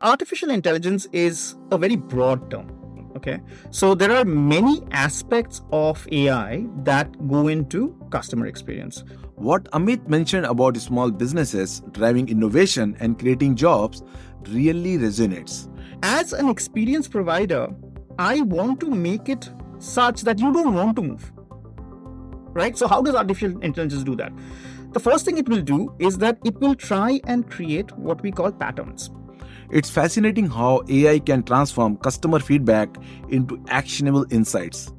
Artificial intelligence is a very broad term. Okay. So there are many aspects of AI that go into customer experience. What Amit mentioned about small businesses driving innovation and creating jobs really resonates. As an experience provider, I want to make it such that you don't want to move. Right? So how does artificial intelligence do that? The first thing it will do is that it will try and create what we call patterns. It's fascinating how AI can transform customer feedback into actionable insights.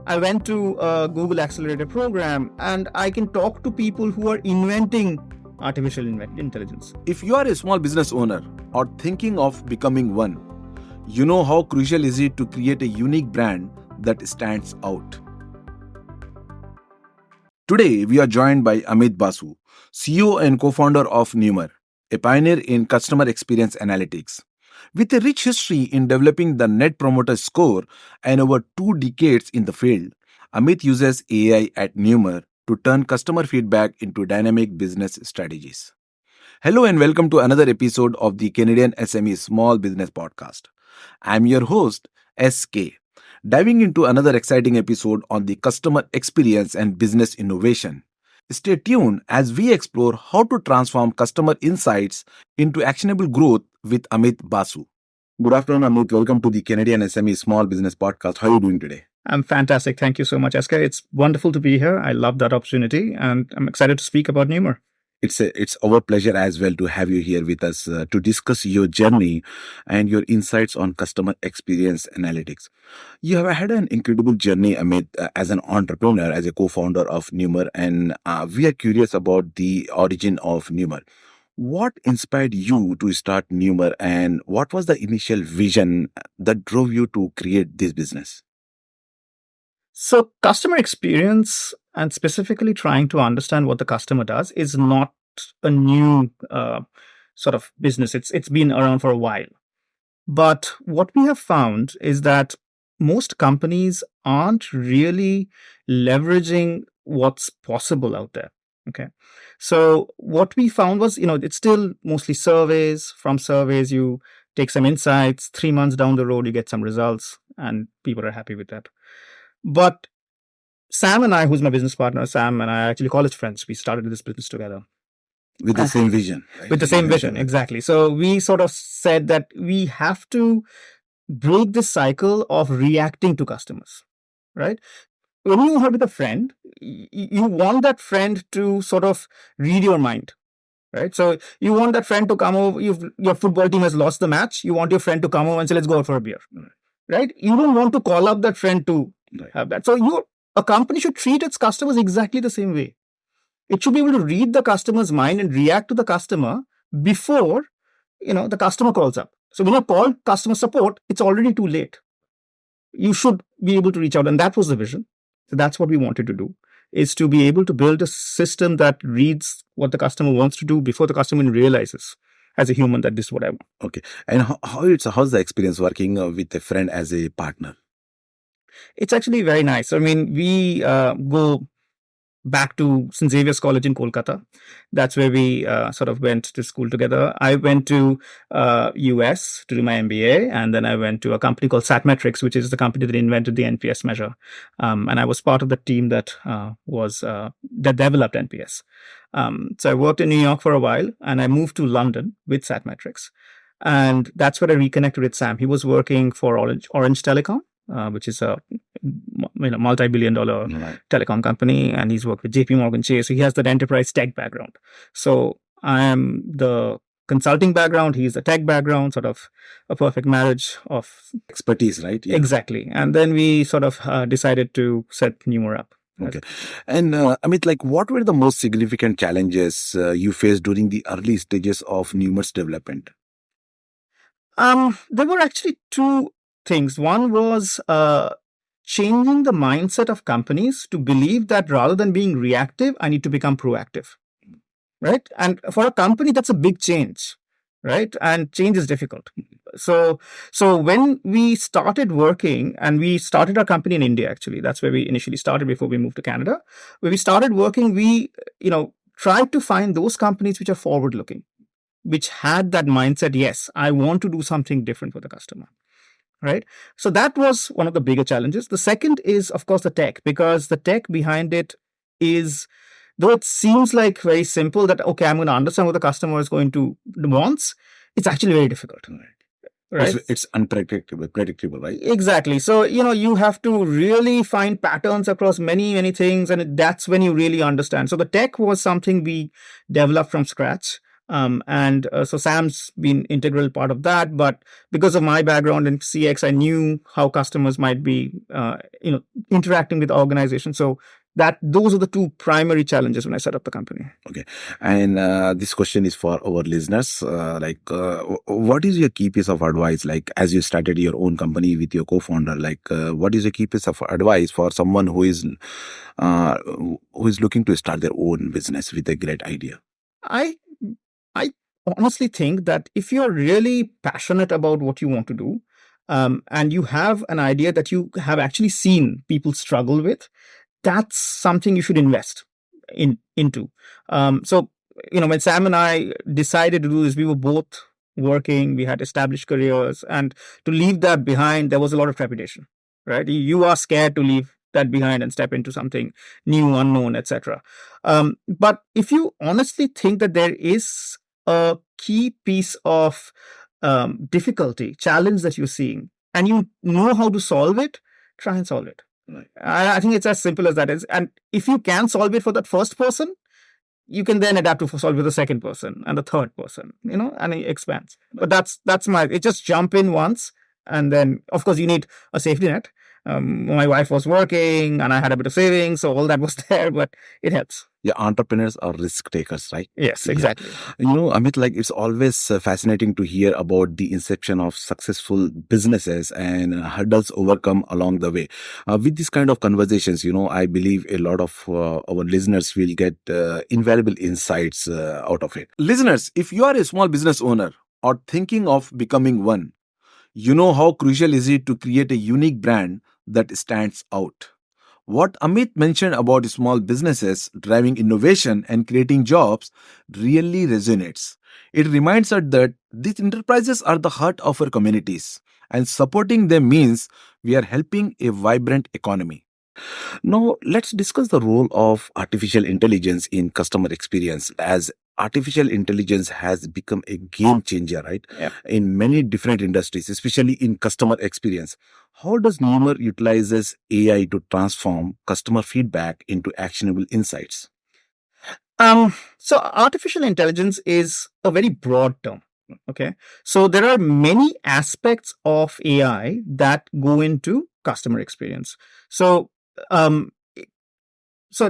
I went to a Google Accelerator program and I can talk to people who are inventing artificial intelligence. If you are a small business owner or thinking of becoming one, you know how crucial is it to create a unique brand that stands out. Today, we are joined by Amitayu Basu, CEO and co-founder of Numr, a pioneer in customer experience analytics. With a rich history in developing the Net Promoter Score and over 2 decades in the field, Amit uses AI at Numr to turn customer feedback into dynamic business strategies. Hello and welcome to another episode of the Canadian SME Small Business Podcast. I'm your host, SK, diving into another exciting episode on the customer experience and business innovation. Stay tuned as we explore how to transform customer insights into actionable growth with Amitayu Basu. Good afternoon, Amit. Welcome to the Canadian SME Small Business Podcast. How are you doing today? I'm fantastic. Thank you so much, SK. It's wonderful to be here. I love that opportunity and I'm excited to speak about Numr. It's our pleasure as well to have you here with us to discuss your journey and your insights on customer experience analytics. You have had an incredible journey, Amit, as an entrepreneur, as a co-founder of Numr, and we are curious about the origin of Numr. What inspired you to start Numr, and what was the initial vision that drove you to create this business? So, customer experience and specifically trying to understand what the customer does is not a new sort of business. It's been around for a while. But what we have found is that most companies aren't really leveraging what's possible out there. Okay. So what we found was, it's still mostly surveys. From surveys, you take some insights. 3 months down the road, you get some results and people are happy with that. But Sam and I, who's my business partner, Sam and I are actually college friends. We started this business together. With the same vision. Right? With the same vision, exactly. So we sort of said that we have to break this cycle of reacting to customers, right? When you are with a friend, you want that friend to sort of read your mind, right? So you want that friend to come over, your football team has lost the match, you want your friend to come over and say, let's go out for a beer, right? You don't want to call up that friend to have that. So a company should treat its customers exactly the same way. It should be able to read the customer's mind and react to the customer before, the customer calls up. So when you call customer support, it's already too late. You should be able to reach out. And that was the vision. So that's what we wanted to do, is to be able to build a system that reads what the customer wants to do before the customer realizes as a human that this is what I want. Okay. And how's the experience working with a friend as a partner? It's actually very nice. I mean, we go back to St. Xavier's College in Kolkata. That's where we sort of went to school together. I went to US to do my MBA, and then I went to a company called Satmetrics, which is the company that invented the NPS measure. And I was part of the team that that developed NPS. So I worked in New York for a while, and I moved to London with Satmetrics. And that's where I reconnected with Sam. He was working for Orange Telecom. Which is a multi-billion-dollar telecom company, and he's worked with JP Morgan Chase. So he has that enterprise tech background. So I am the consulting background, he's the tech background, sort of a perfect marriage of expertise, right? Yeah. Exactly. And then we sort of decided to set Numr up. Okay. And Amit, what were the most significant challenges you faced during the early stages of Numr's development? There were actually two things. One was changing the mindset of companies to believe that rather than being reactive, I need to become proactive, right? And for a company, that's a big change, right? And change is difficult. So when we started working, and we started our company in India, actually, that's where we initially started before we moved to Canada. When we started working, we, tried to find those companies which are forward-looking. which had that mindset, yes, I want to do something different for the customer. Right. So that was one of the bigger challenges. The second is, of course, the tech, because the tech behind it is, though it seems like very simple that, okay, I'm going to understand what the customer is going to wants, it's actually very difficult. Right. It's unpredictable, predictable, right? Exactly. So, you have to really find patterns across many, many things. And that's when you really understand. So the tech was something we developed from scratch. So Sam's been integral part of that. But because of my background in CX, I knew how customers might be, interacting with the organization. So those are the two primary challenges when I set up the company. Okay. And this question is for our listeners. What is your key piece of advice? Like, as you started your own company with your co-founder, what is your key piece of advice for someone who is looking to start their own business with a great idea? I honestly think that if you're really passionate about what you want to do, and you have an idea that you have actually seen people struggle with, that's something you should invest into. When Sam and I decided to do this, we were both working, we had established careers, and to leave that behind, there was a lot of trepidation, right? You are scared to leave that behind and step into something new, unknown, etc. But if you honestly think that there is a key piece of difficulty, challenge that you're seeing, and you know how to solve it, try and solve it. Right. I think it's as simple as that is. And if you can solve it for that first person, you can then adapt to solve with the second person and the third person, and it expands. But it just jump in once. And then, of course, you need a safety net. My wife was working and I had a bit of savings, so all that was there, but it helps. Yeah, entrepreneurs are risk takers, right? Yes, exactly. Yeah. Amit, it's always fascinating to hear about the inception of successful businesses and hurdles overcome along the way. With these kind of conversations, I believe a lot of our listeners will get invaluable insights out of it. Listeners, if you are a small business owner or thinking of becoming one, you know how crucial is it to create a unique brand that stands out. What Amit mentioned about small businesses driving innovation and creating jobs really resonates. It reminds us that these enterprises are the heart of our communities, and supporting them means we are helping a vibrant economy. Now, let's discuss the role of artificial intelligence in customer experience, as artificial intelligence has become a game changer, right? Yeah. In many different industries, especially in customer experience. How does Numr utilizes AI to transform customer feedback into actionable insights? So artificial intelligence is a very broad term. Okay. So there are many aspects of AI that go into customer experience. So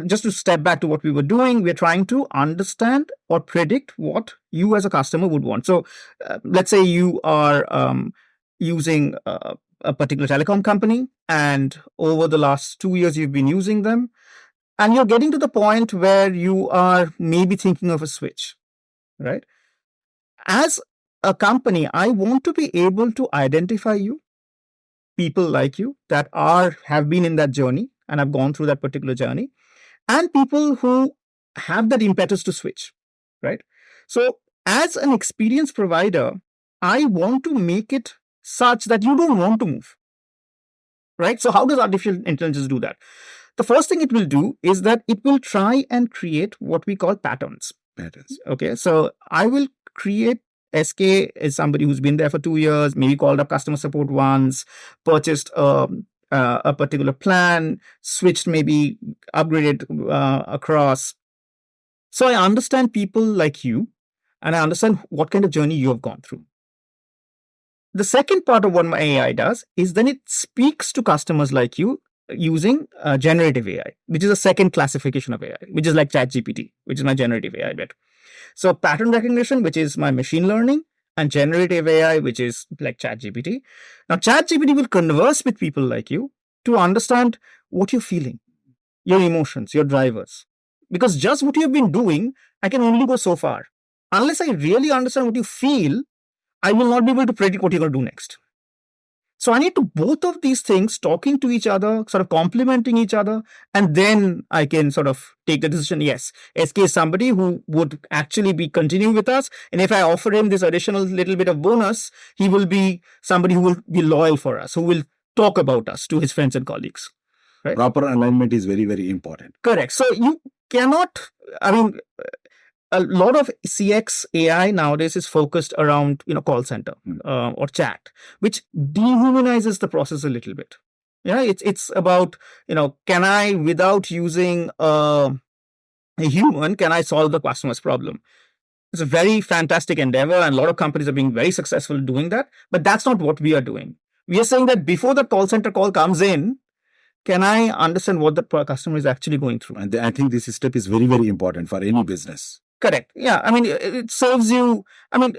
just to step back to what we were doing, we're trying to understand or predict what you as a customer would want. So let's say you are using a particular telecom company, and over the last 2 years, you've been using them, and you're getting to the point where you are maybe thinking of a switch, right? As a company, I want to be able to identify you, people like you that have been in that journey and have gone through that particular journey, and people who have that impetus to switch, right? So as an experience provider, I want to make it such that you don't want to move, right? So how does artificial intelligence do that? The first thing it will do is that it will try and create what we call patterns. Okay, so I will create SK is somebody who's been there for 2 years, maybe called up customer support once, purchased a particular plan, switched, maybe upgraded across. So I understand people like you, and I understand what kind of journey you have gone through. The second part of what my AI does is then it speaks to customers like you using generative AI, which is a second classification of AI, which is like ChatGPT, which is my generative AI bit. So pattern recognition, which is my machine learning, and generative AI, which is like ChatGPT. Now, ChatGPT will converse with people like you to understand what you're feeling, your emotions, your drivers. Because just what you've been doing, I can only go so far. Unless I really understand what you feel, I will not be able to predict what you're going to do next. So I need to both of these things talking to each other, sort of complementing each other, and then I can sort of take the decision. Yes, SK is somebody who would actually be continuing with us, and if I offer him this additional little bit of bonus, he will be somebody who will be loyal for us, who will talk about us to his friends and colleagues. Right? Proper alignment is very, very important. Correct. So you cannot, I mean, a lot of CX AI nowadays is focused around, call center or chat, which dehumanizes the process a little bit. Yeah, it's about, can I, without using a human, can I solve the customer's problem? It's a very fantastic endeavor, and a lot of companies are being very successful doing that. But that's not what we are doing. We are saying that before the call center call comes in, can I understand what the customer is actually going through? And I think this step is very, very important for any business. Correct. Yeah. I mean, it serves you. I mean,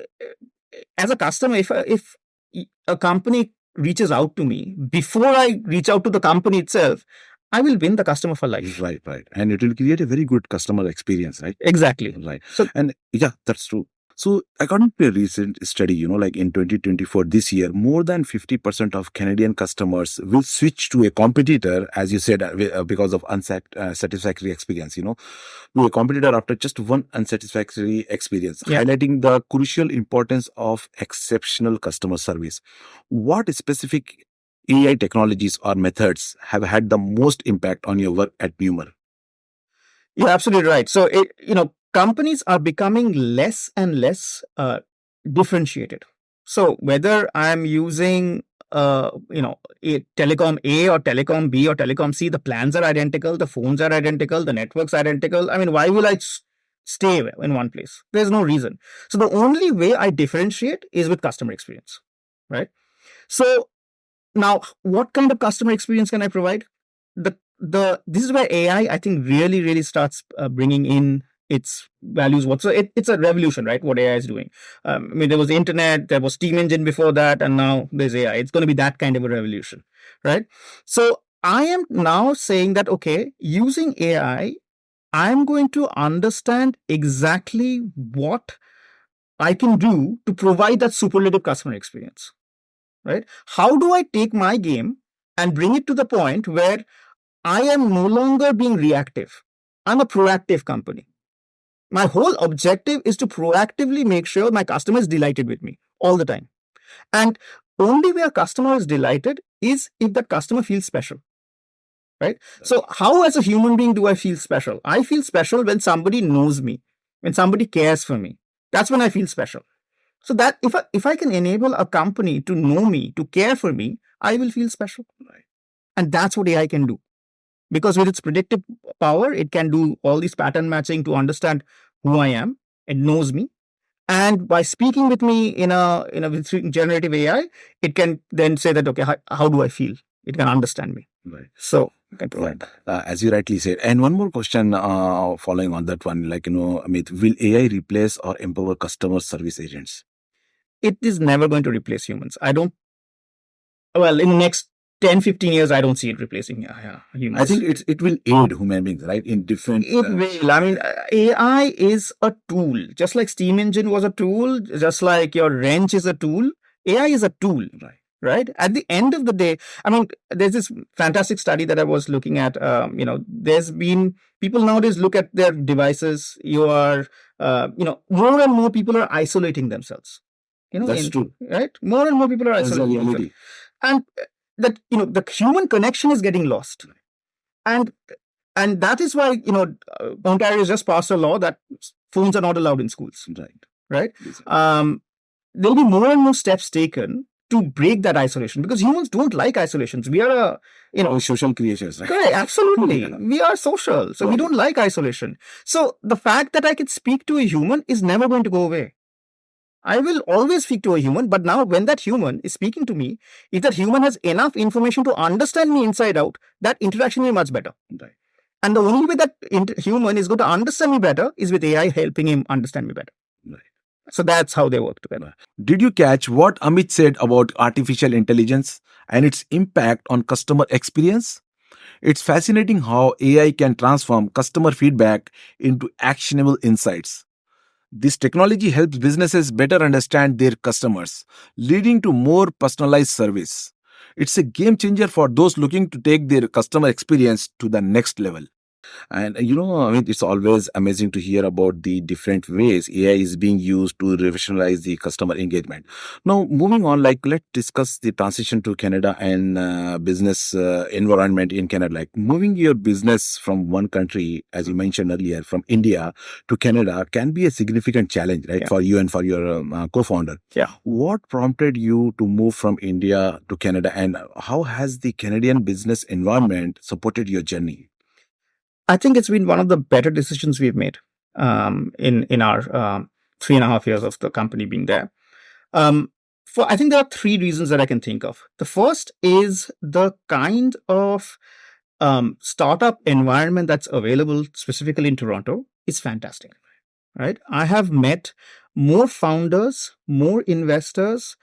as a customer, if a company reaches out to me, before I reach out to the company itself, I will win the customer for life. Right. And it will create a very good customer experience, right? Exactly. Right. So, and yeah, that's true. So, according to a recent study, like in 2024, this year, more than 50% of Canadian customers will switch to a competitor, as you said, because of unsatisfactory experience, to a competitor after just one unsatisfactory experience, highlighting the crucial importance of exceptional customer service. What specific AI technologies or methods have had the most impact on your work at Numr? You're absolutely right. So, companies are becoming less and less differentiated. So whether I'm using a telecom A or telecom B or telecom C, the plans are identical, the phones are identical, the network's identical. I mean, why will I stay in one place? There's no reason. So the only way I differentiate is with customer experience, right? So now, what kind of customer experience can I provide? This is where AI, I think, really starts bringing in its values. It's a revolution, right? What AI is doing. I mean, there was the internet, there was steam engine before that, and now there's AI. It's going to be that kind of a revolution, right? So I am now saying that, okay, using AI, I'm going to understand exactly what I can do to provide that superlative customer experience, right? How do I take my game and bring it to the point where I am no longer being reactive? I'm a proactive company. My whole objective is to proactively make sure my customer is delighted with me all the time. And only way a customer is delighted is if that customer feels special, right? So how as a human being do I feel special? I feel special when somebody knows me, when somebody cares for me. That's when I feel special. So that if I can enable a company to know me, to care for me, I will feel special. Right. And that's what AI can do. Because with its predictive power, it can do all these pattern matching to understand who I am. It knows me. And by speaking with me in a generative AI, it can then say that, okay, how do I feel? It can understand me. Right. So I can provide that. As you rightly said. And one more question following on that one, Amit, will AI replace or empower customer service agents? It is never going to replace humans. In the next 10-15 years, I don't see it replacing humans. I think it will aid human beings, right? In different... It will. I mean, AI is a tool. Just like steam engine was a tool, just like your wrench is a tool, AI is a tool. Right? At the end of the day, I mean, there's this fantastic study that I was looking at. There's been people nowadays look at their devices. More and more people are isolating themselves. That's true. Right? More and more people are isolating themselves. And that, the human connection is getting lost. And that is why, Ontario has just passed a law that phones are not allowed in schools. Right? There'll be more and more steps taken to break that isolation, because humans don't like isolations. We are social creatures, right? Correct, absolutely. We are social, so we don't like isolation. So the fact that I can speak to a human is never going to go away. I will always speak to a human, but now when that human is speaking to me, if that human has enough information to understand me inside out, that interaction will be much better. Right. And the only way that human is going to understand me better is with AI helping him understand me better. Right. So that's how they work together. Did you catch what Amit said about artificial intelligence and its impact on customer experience? It's fascinating how AI can transform customer feedback into actionable insights. This technology helps businesses better understand their customers, leading to more personalized service. It's a game changer for those looking to take their customer experience to the next level. And I mean, it's always amazing to hear about the different ways AI is being used to revolutionize the customer engagement. Now, moving on, like let's discuss the transition to Canada and business environment in Canada. Like moving your business from one country, as you mentioned earlier, from India to Canada, can be a significant challenge, right, Yeah. for you and for your co-founder. Yeah. What prompted you to move from India to Canada, and how has the Canadian business environment supported your journey? I think it's been one of the better decisions we've made in our 3.5 years of the company being there. I think there are three reasons that I can think of. The first is the kind of startup environment that's available specifically in Toronto is fantastic, right? I have met more founders, more investors,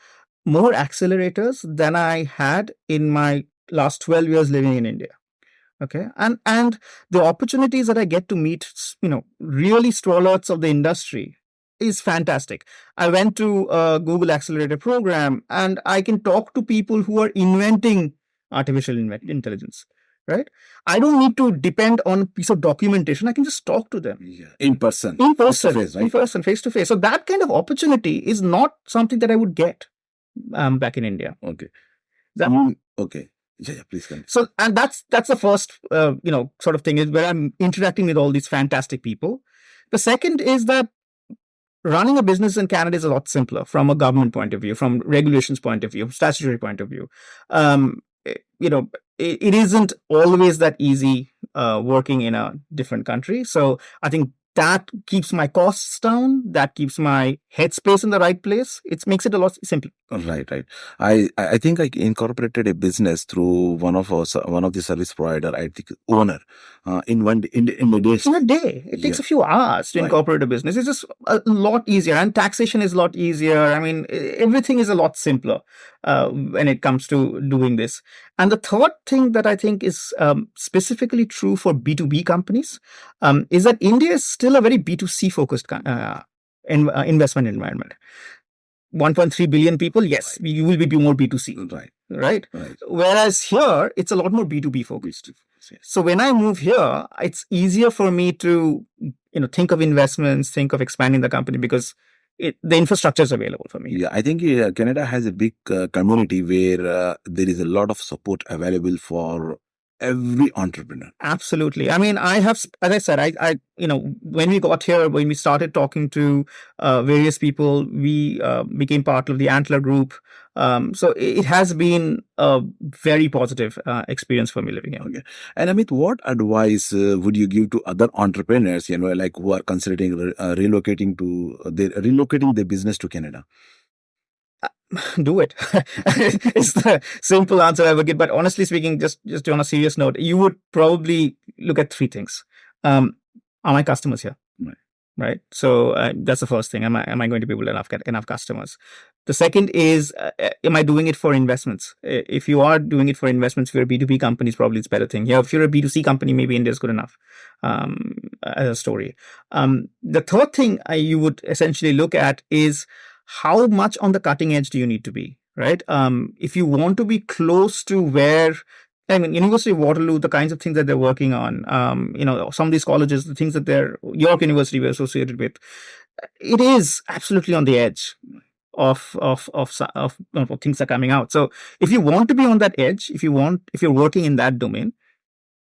more accelerators than I had in my last 12 years living in India. Okay. And the opportunities that I get to meet, really stalwarts of the industry is fantastic. I went to a Google Accelerator program and I can talk to people who are inventing artificial intelligence, right? I don't need to depend on a piece of documentation. I can just talk to them. Yeah. In person. Face to face, right? In person, face to face. So that kind of opportunity is not something that I would get back in India. Okay. That, okay. Yeah, please continue. So, and that's the first, sort of thing is where I'm interacting with all these fantastic people. The second is that running a business in Canada is a lot simpler from a government point of view, from regulations point of view, statutory point of view. It isn't always that easy working in a different country. So I think that keeps my costs down. That keeps my headspace in the right place. It makes it a lot simpler. Right. I think I incorporated a business through one of the service provider. I think owner in one day, in a day. In a day, it takes a few hours to incorporate a business. It's just a lot easier, and taxation is a lot easier. I mean, everything is a lot simpler when it comes to doing this. And the third thing that I think is specifically true for B2B companies is that India is still a very B2C focused investment environment. 1.3 billion people, yes, you will be more B2C. Right. Whereas here, it's a lot more B2B focused. So when I move here, it's easier for me to, think of investments, think of expanding the company because the infrastructure is available for me. Yeah, I think Canada has a big community where there is a lot of support available for every entrepreneur. Absolutely. I mean, I have, as I said, I when we got here, when we started talking to various people, we became part of the Antler group. So it has been a very positive experience for me living here. Okay. And Amit, what advice would you give to other entrepreneurs, like who are considering relocating their business to Canada? Do it. It's the simple answer I would give. But honestly speaking, just on a serious note, you would probably look at three things. Are my customers here? Right. So that's the first thing. Am I going to be able to get enough customers? The second is, am I doing it for investments? If you are doing it for investments, if you're a B2B company, probably it's a better thing. Yeah, if you're a B2C company, maybe India is good enough as a story. The third thing you would essentially look at is how much on the cutting edge do you need to be, right? If you want to be close to where, University of Waterloo, the kinds of things that they're working on, some of these colleges, the things that York University we're associated with, it is absolutely on the edge of things that are coming out. So if you want to be on that edge, if you're working in that domain,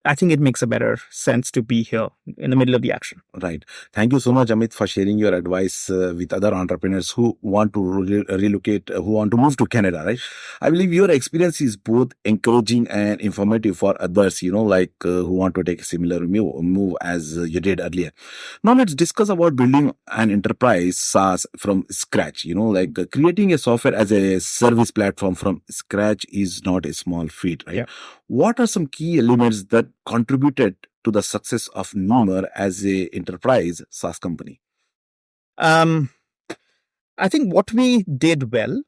I think it makes a better sense to be here in the middle of the action. Right. Thank you so much, Amit, for sharing your advice with other entrepreneurs who want to relocate, who want to move to Canada, right? I believe your experience is both encouraging and informative for others, who want to take a similar move as you did earlier. Now let's discuss about building an enterprise SaaS from scratch. Creating a software as a service platform from scratch is not a small feat, right? Yeah. What are some key elements that contributed to the success of Numr as a enterprise SaaS company? I think what we did well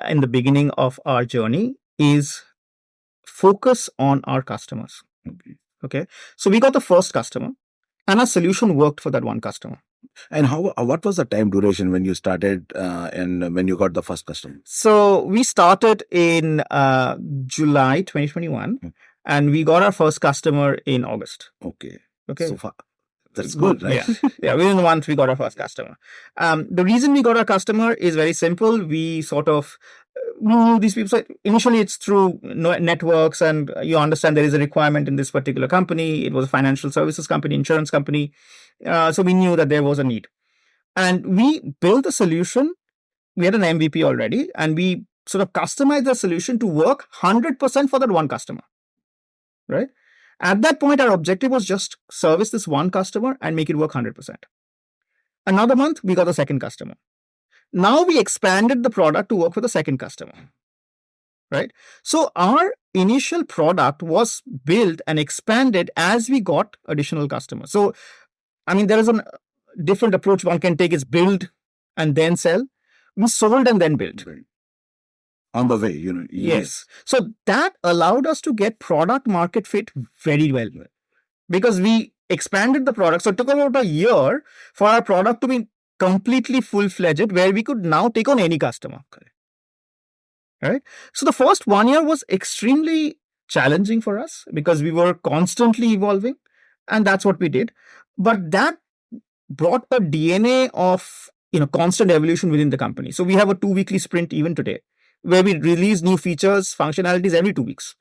in the beginning of our journey is focus on our customers. Okay. So we got the first customer and our solution worked for that one customer. And what was the time duration when you started and when you got the first customer? So we started in July 2021, and we got our first customer in August. Okay. Okay. So far, that's good, right? Yeah. Within a month, we got our first customer. The reason we got our customer is very simple. We sort of knew these people. So initially, it's through networks, and you understand there is a requirement in this particular company. It was a financial services company, insurance company. So we knew that there was a need. And we built a solution. We had an MVP already, and we sort of customized the solution to work 100% for that one customer, right? At that point, our objective was just service this one customer and make it work 100%. Another month, we got the second customer. Now we expanded the product to work for the second customer, right? So our initial product was built and expanded as we got additional customers. So, I mean, there is a different approach one can take is build and then sell. We sold and then built. On the way, Yes. So that allowed us to get product market fit very well because we expanded the product. So it took about a year for our product to be completely full-fledged where we could now take on any customer. Right? So the first 1 year was extremely challenging for us because we were constantly evolving, and that's what we did. But that brought a DNA of constant evolution within the company. So we have a 2-weekly sprint even today, where we release new features, functionalities every 2 weeks,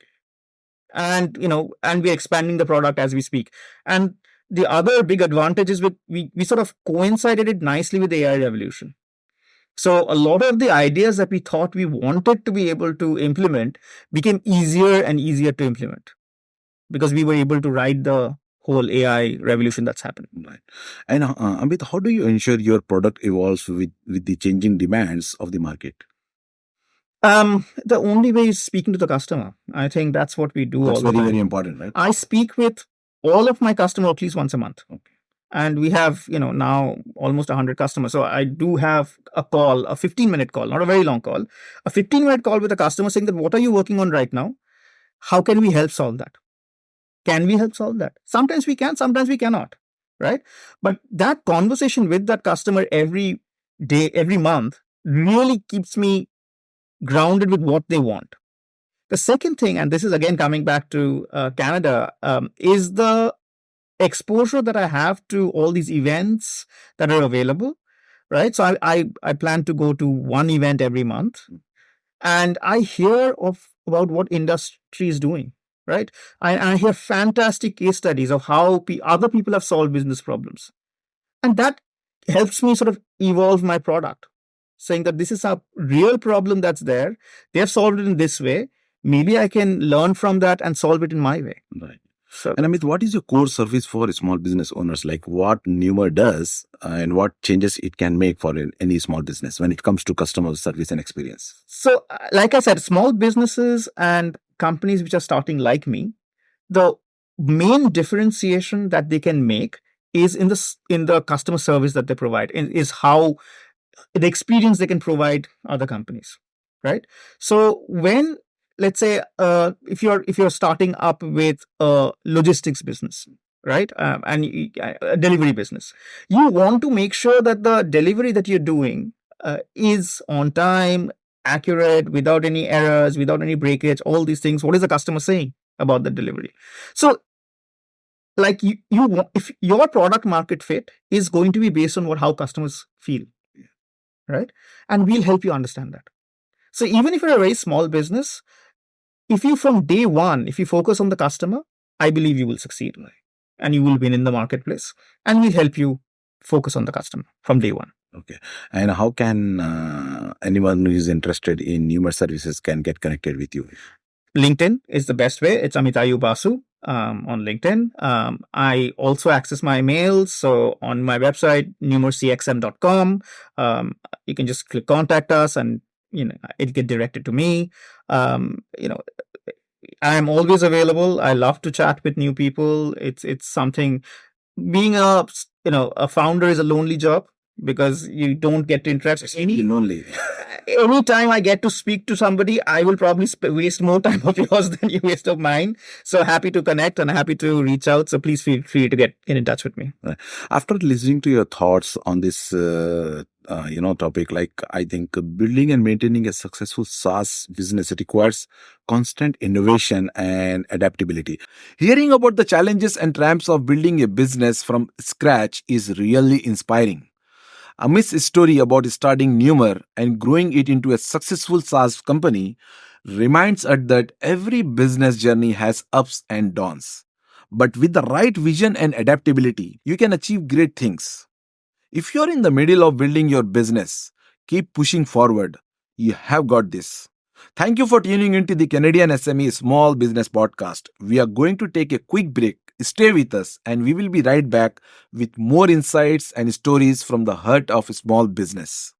and we're expanding the product as we speak. And the other big advantage is we sort of coincided it nicely with the AI revolution. So a lot of the ideas that we thought we wanted to be able to implement became easier and easier to implement because we were able to ride the whole AI revolution that's happening. Right. And Amit, how do you ensure your product evolves with the changing demands of the market? The only way is speaking to the customer. I think that's what we do. That's all the very, time. very important, right? I speak with all of my customers at least once a month. Okay. And we have, now almost 100 customers. So I do have a call, a 15-minute call, not a very long call, a 15-minute call with a customer saying that, what are you working on right now? How can we help solve that? Can we help solve that? Sometimes we can, sometimes we cannot, right? But that conversation with that customer every day, every month really keeps me grounded with what they want. The second thing, and this is again coming back to Canada, is the exposure that I have to all these events that are available, right? So I plan to go to one event every month, and I hear about what industry is doing, right? I hear fantastic case studies of how other people have solved business problems, and that helps me sort of evolve my product, saying that this is a real problem that's there. They have solved it in this way. Maybe I can learn from that and solve it in my way. Right. So, and Amit, what is your core service for small business owners? Like what Numr does and what changes it can make for any small business when it comes to customer service and experience? So, like I said, small businesses and companies which are starting like me, the main differentiation that they can make is in the customer service that they provide, is how the experience they can provide other companies, right? So when, let's say, if you're starting up with a logistics business, right, and a delivery business, you want to make sure that the delivery that you're doing is on time, accurate, without any errors, without any breakage, all these things. What is the customer saying about the delivery? So, like if your product market fit is going to be based on how customers feel, right? And we'll help you understand that. So even if you're a very small business, if you from day one, if you focus on the customer, I believe you will succeed, and you will win in the marketplace, and we'll help you focus on the customer from day one. Okay. And how can anyone who is interested in Numr services can get connected with you? LinkedIn is the best way. It's Amitayu Basu on LinkedIn. I also access my emails. So on my website, numrcxm.com, you can just click contact us and it'll get directed to me. I'm always available. I love to chat with new people. It's something. Being a founder is a lonely job. because you don't get to interact with any. Lonely. Anytime I get to speak to somebody, I will probably waste more time of yours than you waste of mine. So happy to connect and happy to reach out. So please feel free to get in touch with me. After listening to your thoughts on this, topic, like I think building and maintaining a successful SaaS business requires constant innovation and adaptability. Hearing about the challenges and triumphs of building a business from scratch is really inspiring. Amit's story about starting Numr and growing it into a successful SaaS company reminds us that every business journey has ups and downs. But with the right vision and adaptability, you can achieve great things. If you're in the middle of building your business, keep pushing forward. You have got this. Thank you for tuning into the Canadian SME Small Business Podcast. We are going to take a quick break. Stay with us, and we will be right back with more insights and stories from the heart of small business.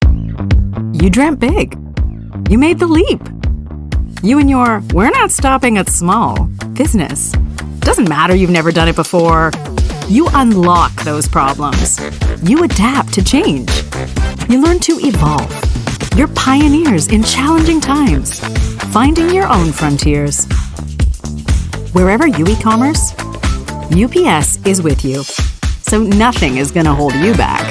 You dreamt big. You made the leap. You and your "we're not stopping at small" business. Doesn't matter you've never done it before. You unlock those problems. You adapt to change. You learn to evolve. You're pioneers in challenging times, finding your own frontiers. Wherever you e-commerce, UPS is with you. So nothing is going to hold you back.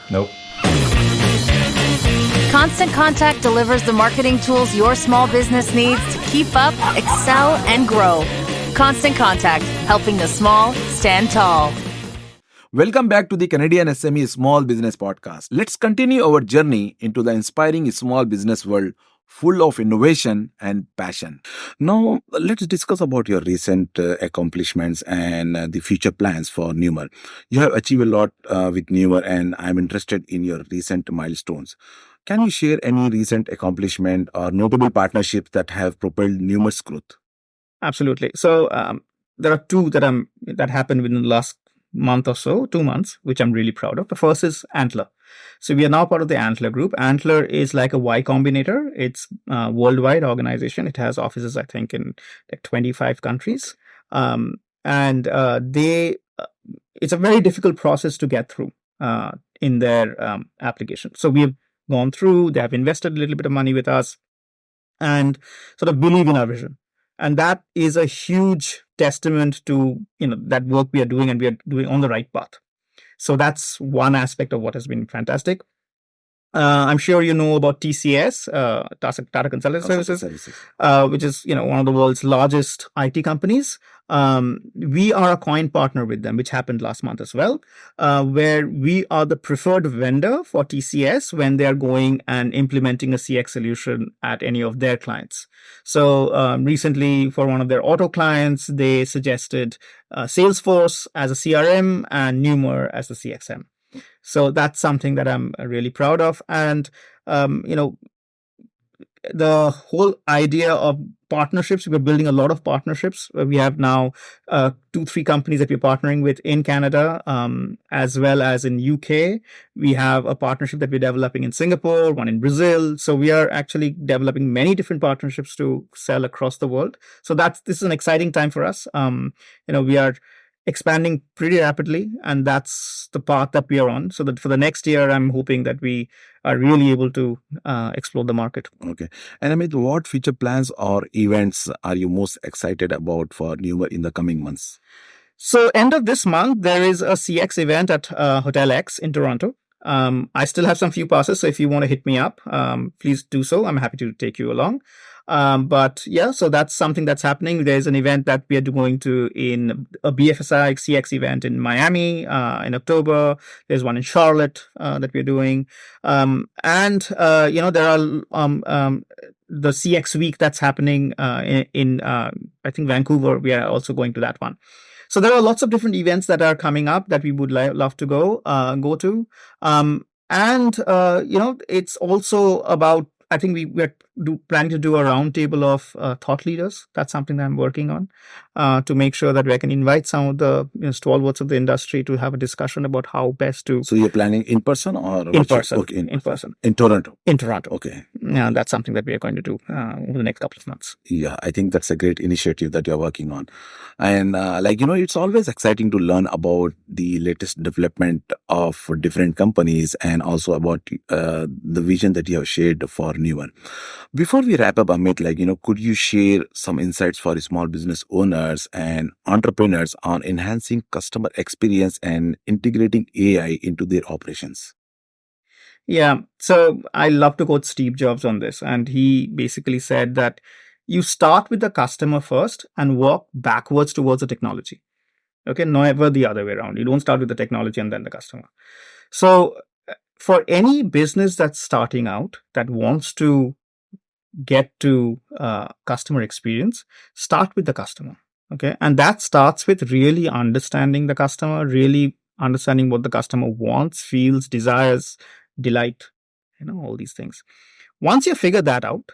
Nope. Constant Contact delivers the marketing tools your small business needs to keep up, excel, and grow. Constant Contact, helping the small stand tall. Welcome back to the Canadian SME Small Business Podcast. Let's continue our journey into the inspiring small business world full of innovation and passion. Now, let's discuss about your recent accomplishments and the future plans for Numr. You have achieved a lot with Numr, and I'm interested in your recent milestones. Can you share any recent accomplishment or notable partnerships that have propelled Numr's growth? Absolutely. So there are two that happened within the last month or so, 2 months, which I'm really proud of. The first is Antler. So we are now part of the Antler group. Antler is like a Y Combinator. It's a worldwide organization. It has offices, I think, in like 25 countries. It's a very difficult process to get through in their application. So we have gone through, they have invested a little bit of money with us and sort of believe in our vision. And that is a huge testament to that work we are doing, and we are doing on the right path. So that's one aspect of what has been fantastic. I'm sure you know about TCS, Tata Consultancy Services, which is one of the world's largest IT companies. We are a coin partner with them, which happened last month as well, where we are the preferred vendor for TCS when they are going and implementing a CX solution at any of their clients. So recently, for one of their auto clients, they suggested Salesforce as a CRM and Numr as a CXM. So that's something that I'm really proud of. And, the whole idea of partnerships, we're building a lot of partnerships. We have now 2-3 companies that we're partnering with in Canada, as well as in UK. We have a partnership that we're developing in Singapore, one in Brazil. So we are actually developing many different partnerships to sell across the world. So this is an exciting time for us. We are expanding pretty rapidly, and that's the path that we are on. So that for the next year, I'm hoping that we are really able to explore the market. Okay. And Amit, what future plans or events are you most excited about for Numr in the coming months? So end of this month, there is a CX event at Hotel X in Toronto. I still have some few passes, so if you want to hit me up, please do so. I'm happy to take you along. But yeah, so that's something that's happening. There's an event that we are going to in a BFSI CX event in Miami in October. There's one in Charlotte that we're doing. There are the CX week that's happening in I think Vancouver. We are also going to that one. So there are lots of different events that are coming up that we would love to go to. It's also about, I think we're planning to do a roundtable of thought leaders. That's something that I'm working on to make sure that we can invite some of the stalwarts of the industry to have a discussion about how best to. So you're planning in person or in person? Okay, in person. In Toronto. In Toronto. Okay. Yeah, that's something that we are going to do over the next couple of months. Yeah, I think that's a great initiative that you're working on. And it's always exciting to learn about the latest development of different companies and also about the vision that you have shared for Numr. Before we wrap up, Amit, could you share some insights for small business owners and entrepreneurs on enhancing customer experience and integrating AI into their operations? Yeah. So I love to quote Steve Jobs on this. And he basically said that you start with the customer first and work backwards towards the technology. Okay. Never the other way around. You don't start with the technology and then the customer. So for any business that's starting out that wants to get to customer experience, start with the customer. Okay. And that starts with really understanding the customer, really understanding what the customer wants, feels, desires, delight, all these things. Once you figure that out,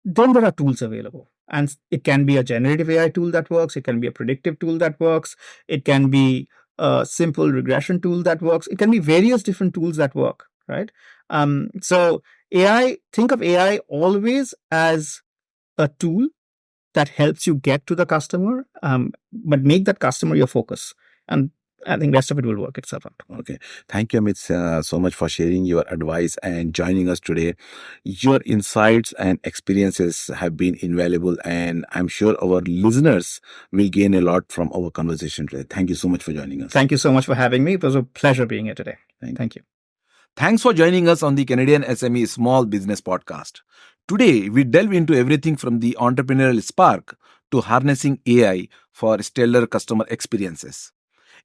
then there are tools available. And it can be a generative AI tool that works. It can be a predictive tool that works. It can be a simple regression tool that works. It can be various different tools that work, right? So think of AI always as a tool that helps you get to the customer, but make that customer your focus. And I think rest of it will work itself out. Okay. Thank you, Amit, so much for sharing your advice and joining us today. Your insights and experiences have been invaluable, and I'm sure our listeners will gain a lot from our conversation today. Thank you so much for joining us. Thank you so much for having me. It was a pleasure being here today. Thank you. Thanks for joining us on the Canadian SME Small Business Podcast. Today, we delve into everything from the entrepreneurial spark to harnessing AI for stellar customer experiences.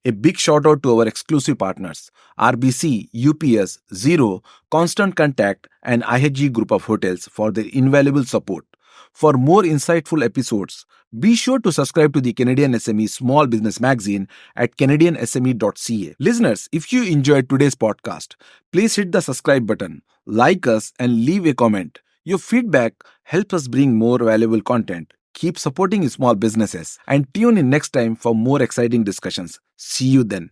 A big shout out to our exclusive partners, RBC, UPS, Zero, Constant Contact, and IHG Group of Hotels for their invaluable support. For more insightful episodes, be sure to subscribe to the Canadian SME Small Business Magazine at canadiansme.ca. Listeners, if you enjoyed today's podcast, please hit the subscribe button, like us, and leave a comment. Your feedback helps us bring more valuable content. Keep supporting small businesses and tune in next time for more exciting discussions. See you then.